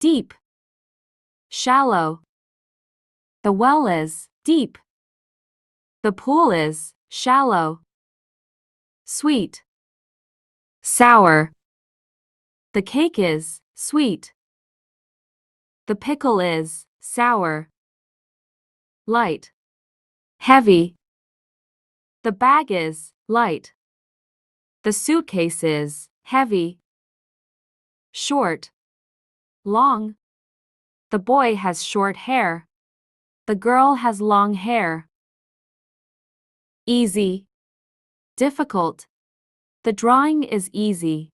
deep, shallow. The well is deep. The pool is shallow. Sweet, sour. The cake is sweet. The pickle is sour. Light, heavy. The bag is light. The suitcase is heavy. Short, long. The boy has short hair. The girl has long hair. Easy, difficult. The drawing is easy.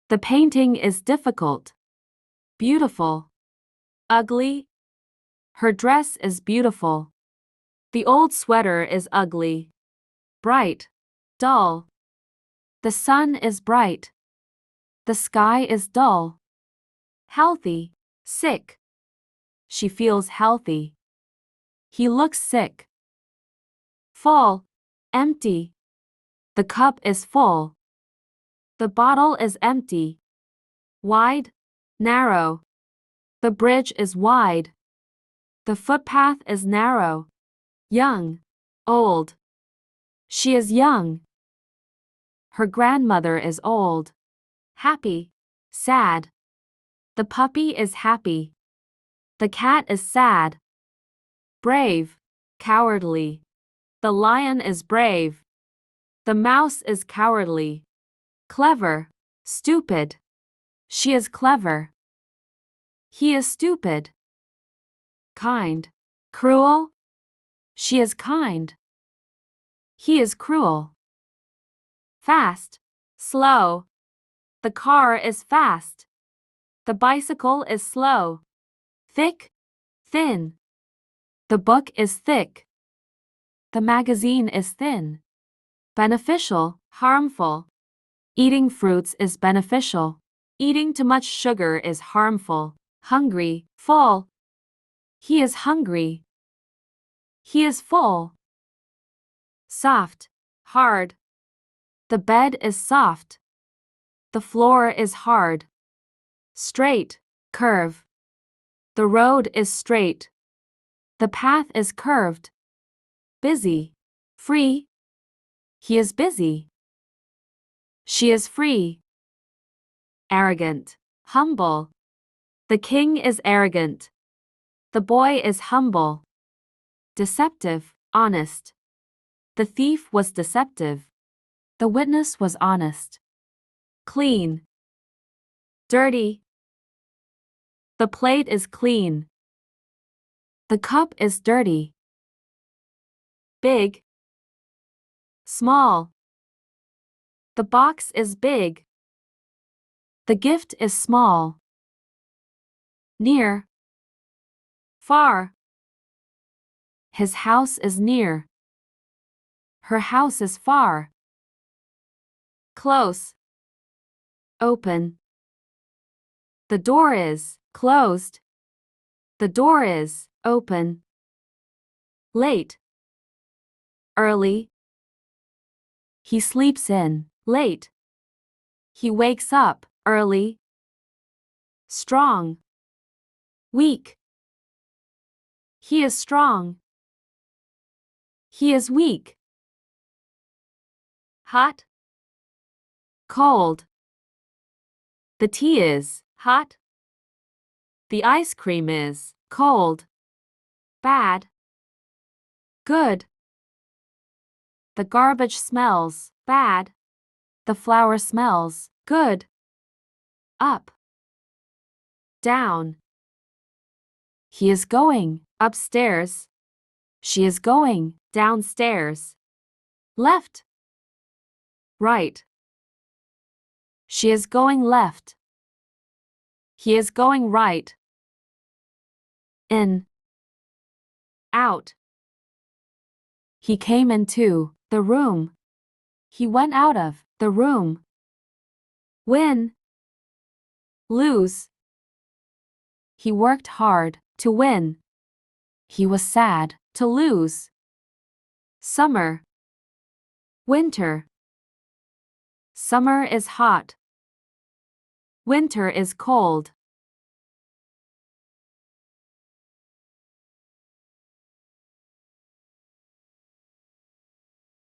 The painting is difficult. Beautiful, ugly. Her dress is beautiful. The old sweater is ugly. Bright, dull. The sun is bright. The sky is dull. Healthy, sick. She feels healthy. He looks sick. Full, empty. The cup is full. The bottle is empty. Wide, narrow. The bridge is wide. The footpath is narrow. Young, old. She is young. Her grandmother is old. Happy, sad. The puppy is happy. The cat is sad. Brave, cowardly. The lion is brave. The mouse is cowardly. Clever, stupid. She is clever. He is stupid. Kind, cruel. She is kind. He is cruel. Fast, slow. The car is fast. The bicycle is slow. Thick, thin. The book is thick. The magazine is thin. Beneficial, harmful. Eating fruits is beneficial. Eating too much sugar is harmful. Hungry, full. He is hungry. He is full. Soft, hard. The bed is soft. The floor is hard. Straight, curve. The road is straight. The path is curved. Busy, free. He is busy. She is free. Arrogant, humble. The king is arrogant. The boy is humble. Deceptive, honest. The thief was deceptive. The witness was honest. Clean, dirty. The plate is clean. The cup is dirty. Big, small. The box is big. The gift is small. Near, far. His house is near. Her house is far. Close, open. The door is closed. The door is open. Late, early. He sleeps in late. He wakes up early. Strong, weak. He is strong. He is weak. Hot, cold. The tea is hot. The ice cream is cold. Bad, good. The garbage smells bad. The flour smells good. Up, down. He is going upstairs. She is going downstairs. Left, right. She is going left. He is going right. In, out. He came into the room. He went out of the room. Win, lose. He worked hard to win. He was sad to lose. Summer, winter. Summer is hot. Winter is cold.